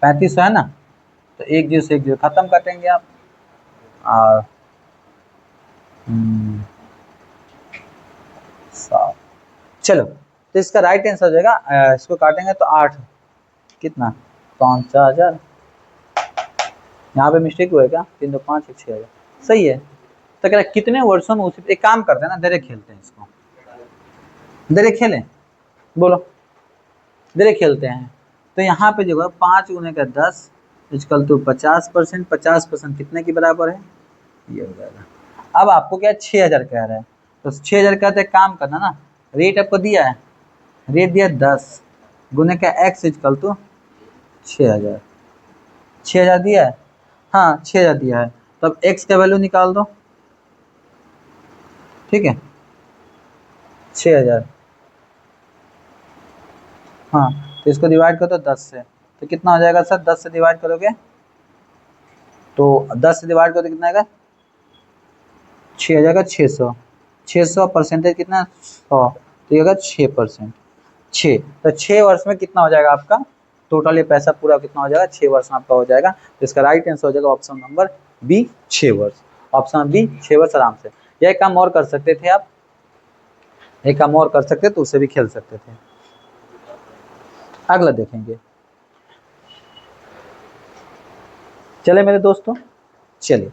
3500 है ना, तो 1 जीरो से 1 जीरो खत्म काटेंगे आप, और 7। चलो, तो इसका राइट आंसर हो जाएगा, इसको काटेंगे तो 8, कितना 5,000, यहाँ पे मिस्टेक हुआ है क्या, 3 2 5 1 6,000, सही है। तो कह रहा कितने वर्षों में उसी, एक काम करते हैं ना, डायरेक्ट खेलते हैं इसको, डायरेक्ट खेलें, बोलो डायरेक्ट खेलते हैं। तो यहाँ पे जो है 5 गुने का 10 इजकल टू 50%, 50% कितने के बराबर है, ये हो जाएगा। अब आपको क्या 6,000 कह रहा है, तो 6,000 का तो एक काम करना ना, रेट आपको दिया है, रेट दिया 10 गुने का x इजकल टू 6,000, 6,000 दिया है, हाँ 6,000 दिया है, तो अब x का वैल्यू निकाल दो। ठीक है, 6,000, हाँ, तो इसको डिवाइड करो 10 से, तो कितना हो जाएगा सर, 10 से डिवाइड करोगे तो 10 से डिवाइड करोगे कितना आएगा, 6 हो जाएगा 600, 600 परसेंटेज कितना 100, तो ये होगा 6%, 6, तो 6 वर्ष में कितना हो जाएगा आपका, टोटल ये पैसा पूरा कितना हो जाएगा, 6 वर्ष में आपका हो जाएगा। तो इसका राइट आंसर हो जाएगा ऑप्शन नंबर बी, 6 वर्ष, ऑप्शन बी 6 वर्ष। आराम से यह काम और कर सकते थे आप, एक काम और कर सकते तो उसे भी खेल सकते थे। अगला देखेंगे, चले मेरे दोस्तों, चलिए,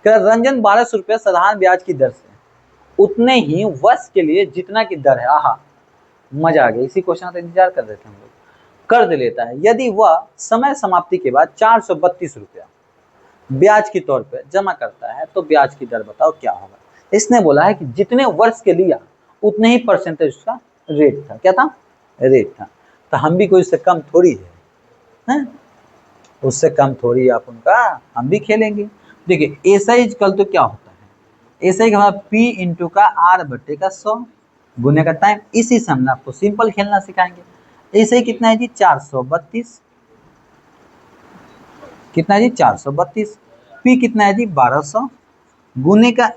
रंजन 1,200 रुपया साधारण ब्याज की दर से उतने ही वर्ष के लिए जितना की दर है, आहा मजा आ गया, इसी क्वेश्चन का इंतजार कर रहे थे हम लोग, कर्ज लेता है, यदि वह समय समाप्ति के बाद 432 रुपया ब्याज के तौर पर जमा करता है तो ब्याज की दर बताओ क्या होगा। इसने बोला है कि जितने वर्ष के लिया उतने ही परसेंटेज उसका रेट था, क्या था, रेट था। तो हम भी कोई उससे कम थोड़ी है? उससे कम थोड़ी आप उनका, हम भी खेलेंगे। देखिए ऐसा ही कल तो क्या होता है, ऐसा ही हमारा P इंटू का R/100 गुने का टाइम, इसी से हम आपको सिंपल खेलना सिखाएंगे। ऐसे ही कितना है जी 432, कितना है जी 432, P कितना है जी 1,200, गुने का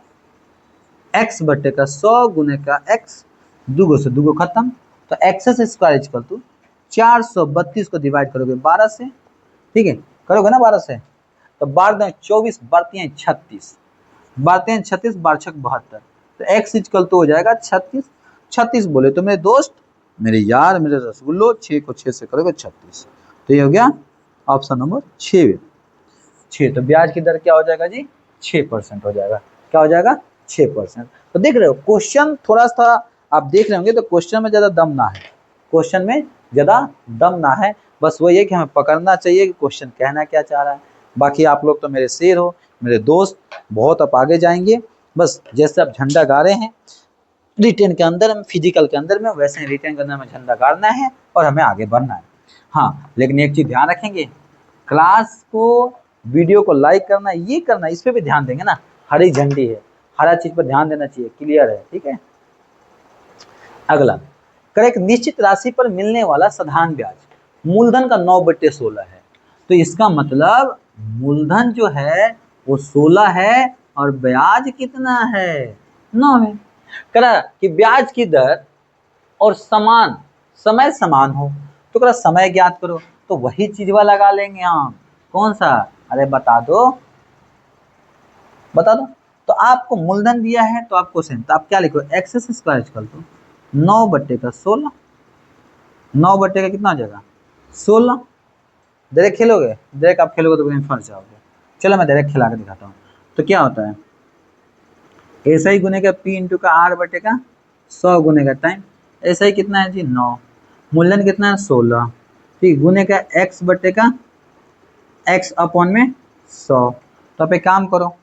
x बटे का 100 गुने का x, दूगो से दूगो खत्म, तो एक्स स्क्वायर इक्वल टू 432 को डिवाइड करोगे 12 से, ठीक है, करोगे ना 12 से, तो 12 24, बढ़ती हैं 36, बढ़ते हैं 36, 12 छक 72, तो x इक्वल तो हो जाएगा 36, 36 बोले तो मेरे दोस्त, मेरे यार, मेरे रसगुल्लो, 6 को 6 से करोगे 36, तो ये हो गया ऑप्शन नंबर 6। तो ब्याज की दर क्या हो जाएगा जी, 6% हो जाएगा। क्या हो जाएगा, 6%। तो देख रहे हो क्वेश्चन थोड़ा सा आप देख रहे होंगे, तो क्वेश्चन में ज्यादा दम ना है, क्वेश्चन में ज्यादा दम ना है, बस वो ये कि हमें पकड़ना चाहिए कि क्वेश्चन कहना क्या चाह रहा है। बाकी आप लोग तो मेरे शेर हो, मेरे दोस्त, बहुत आप आगे जाएंगे, बस जैसे आप झंडा गा रहे हैं रिटेन के अंदर, फिजिकल के अंदर में, वैसे ही रिटेन के अंदर में झंडा गाड़ना है और हमें आगे बढ़ना है। हाँ, लेकिन एक चीज ध्यान रखेंगे, क्लास को, वीडियो को लाइक करना, ये करना, इस पे भी ध्यान देंगे ना, हरी झंडी है, हरा चीज पर ध्यान देना चाहिए, क्लियर है, ठीक है। अगला, करेक्ट, निश्चित राशि पर मिलने वाला साधारण ब्याज मूलधन का 9/16 है, तो इसका मतलब मूलधन जो है वो 16 है और ब्याज कितना है, 9 है। करा कि ब्याज की दर और समान समय समान हो, तो करा समय ज्ञात करो, तो वही चीज वाला लगा लेंगे हम, कौन सा, अरे बता दो, बता दो। तो आपको मूलधन दिया है तो आपको सेम, तो आप क्या लिखो, एक्स स्क्वायर इक्वल टू 9/16, 9 का कितना हो जाएगा 16। डायरेक्ट खेलोगे, डायरेक्ट आप खेलोगे तो कहीं फंस जाओगे, चलो मैं डायरेक्ट खिला के दिखाता हूँ। तो क्या होता है, ऐसा ही गुने का पी इंटू का आर बटे का 100 गुने का टाइम, ऐसा ही कितना है जी 9, मूलधन कितना है 16, ठीक, गुने का एक्स बटे का एक्स अपॉन में 100। तो आप एक काम करो,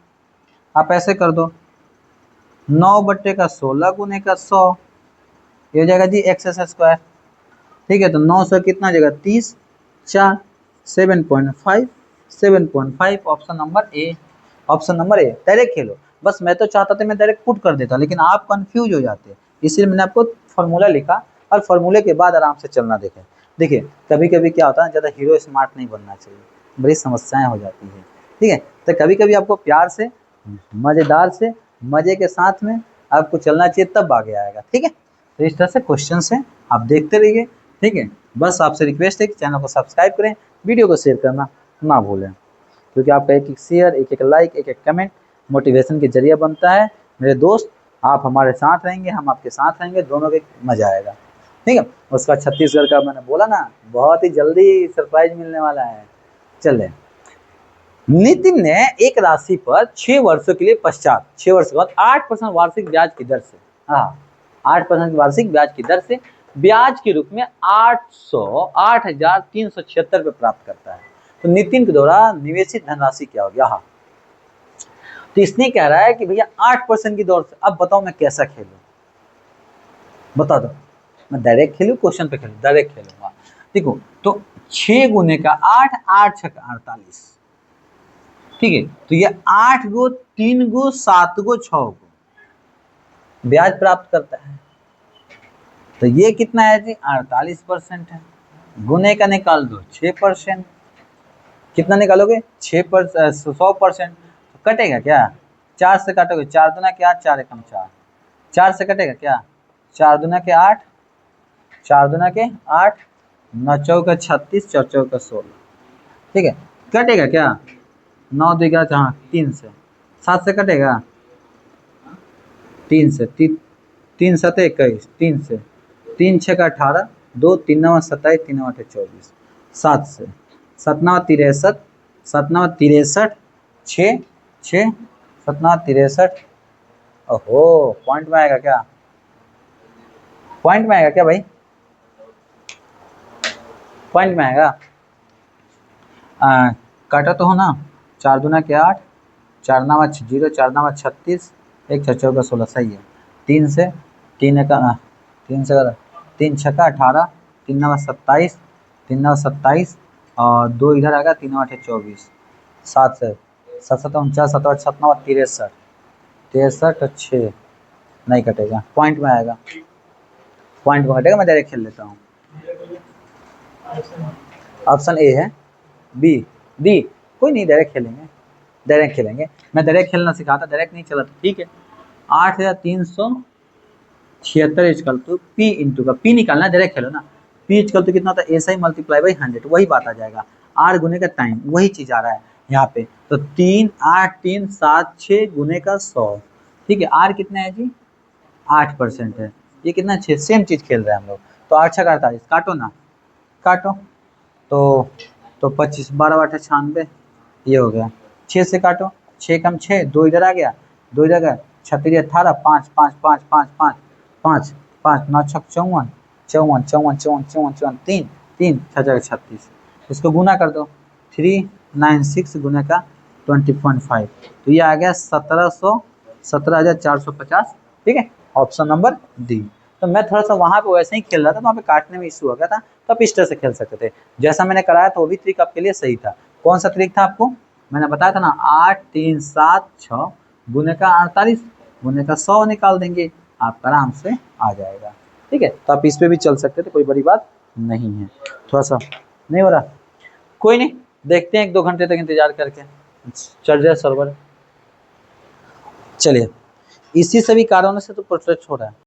आप ऐसे कर दो, 9/16 गुने का 100, ये हो जाएगा जी एक्स स्क्वायर, ठीक है। तो 900 कितना हो जाएगा 30, 4, 7.5, 7.5, option number A, option number A. Direct खेलो, बस मैं तो चाहता था मैं डायरेक्ट पुट कर देता, लेकिन आप कंफ्यूज हो जाते, इसलिए मैंने आपको फॉर्मूला लिखा, और फॉर्मूले के बाद आराम से चलना देखें। देखिए कभी कभी क्या होता है, ज़्यादा हीरो स्मार्ट नहीं बनना चाहिए, बड़ी समस्याएं हो जाती है, ठीक है। तो कभी कभी आपको प्यार से, मज़ेदार से, मज़े के साथ में आपको चलना चाहिए, तब आगे आएगा, ठीक है। तो इस तरह से क्वेश्चन से आप देखते रहिए, ठीक है। बस आपसे रिक्वेस्ट है कि चैनल को सब्सक्राइब करें, वीडियो को शेयर करना ना भूलें, क्योंकि आपका एक एक शेयर, एक एक लाइक, एक एक कमेंट मोटिवेशन के जरिए बनता है। मेरे दोस्त, आप हमारे साथ रहेंगे, हम आपके साथ रहेंगे, दोनों के मजा आएगा, ठीक है। उसका छत्तीसगढ़ का मैंने बोला ना, बहुत ही जल्दी सरप्राइज मिलने वाला है। चले, नितिन ने एक राशि पर 6 वर्षों के लिए पश्चात, 6 वर्ष के बाद 8% वार्षिक ब्याज की दर से, हाँ 8% वार्षिक ब्याज की दर से ब्याज के रूप में 8,376 रुपये प्राप्त करता है। तो नितिन के द्वारा निवेशित धनराशि क्या हो गया, हाँ, तो इसने कह रहा है कि भैया 8% की दर से, अब बताओ मैं कैसा खेलूं, बता दो, मैं डायरेक्ट खेलूं, क्वेश्चन पे खेलूं, डायरेक्ट खेलूंगा। देखो, तो 6 गुने का 8, 8 छक 48, ठीक है। तो ये 8 गो, 3 गो, 7 गो, 6 गो ब्याज प्राप्त करता है, तो ये कितना है जी 48% है। गुने का निकाल दो 6%, कितना निकालोगे 100%, कटेगा क्या, 4 से काटोगे, 4 दूना क्या, 4 एकम 4, 4 से कटेगा क्या, 4 दूना के 8, 4 दूना के 8, 9 चौका 36, 4 चौका 16, ठीक है। कटेगा क्या, 9 देगा, हाँ 3 से, 7 से कटेगा, 3 से, 3 7 21, 3 से, 3 6 का 18, 2 3 9 27, 3 8 24, 7 से, 7 9 63, 7 9 63, 6 6, 7 9 63, ओहो पॉइंट में आएगा क्या, पॉइंट में आएगा क्या भाई, पॉइंट में आएगा, काटा तो हो ना, 4 दूना के 8, 4 9 0, 4 9 36, 1 6 चौका 16, सही है। 3 से, 3 का 3 से 3 6 का 18, 3 9 27, 3 9 27, और 2 इधर आएगा, 3 8 24, 7 से, 7 7 49, 7 8 7 9 63, 63 और 6 नहीं कटेगा, पॉइंट में आएगा, पॉइंट में कटेगा। मैं डायरेक्ट खेल लेता हूँ, ऑप्शन ए है, बी डी कोई नहीं, डायरेक्ट खेलेंगे, डायरेक्ट खेलेंगे। मैं डायरेक्ट खेलना सिखाता, डायरेक्ट नहीं चला तो ठीक है। 8376 इजकल टू पी इंटू का पी निकालना, डायरेक्ट खेलो ना। पी इजकल टू कितना होता है, ऐसा ही मल्टीप्लाई बाई 100, वही बात आ जाएगा। आर गुने का टाइम, वही चीज आ रहा है यहाँ पे। तो 3 8 3 7 6 गुने का 100, ठीक है। आर कितना है जी, 8% है। ये कितना 6, सेम चीज खेल रहे हैं हम लोग। तो 8 6 48, काटो ना, काटो। तो 25 12 8 96, ये हो गया। 6 से काटो, 6 कम 6, 2 इधर आ गया, 2 इधर गया, 36 18, 5 5 5 5 5 5 5 9 6 54 54 54 54 54 3 3 6 36, इसको गुना कर दो। 396 गुने का 20.5, तो ये आ गया 17,450, ठीक है। Option number D. तो मैं थोड़ा सा वहाँ पे वैसे ही खेल रहा था, तो वहाँ पे काटने में इशू हो गया था, तो आप इस तरह से खेल सकते थे जैसा मैंने कराया था। वो भी ट्रिक आपके लिए सही था। कौन सा ट्रिक था आपको, मैंने बताया था ना, 8 3 7 6 गुने का 48 गुने का 100 निकाल देंगे, आपका आराम से आ जाएगा, ठीक है। तो आप इस पे भी चल सकते थे, कोई बड़ी बात नहीं है। थोड़ा सा नहीं हो रहा, कोई नहीं, देखते हैं 1 2 घंटे तक इंतजार करके चल जाए सर्वर। चलिए, इसी सभी कारणों से तो प्रोटेक्ट हो रहा है।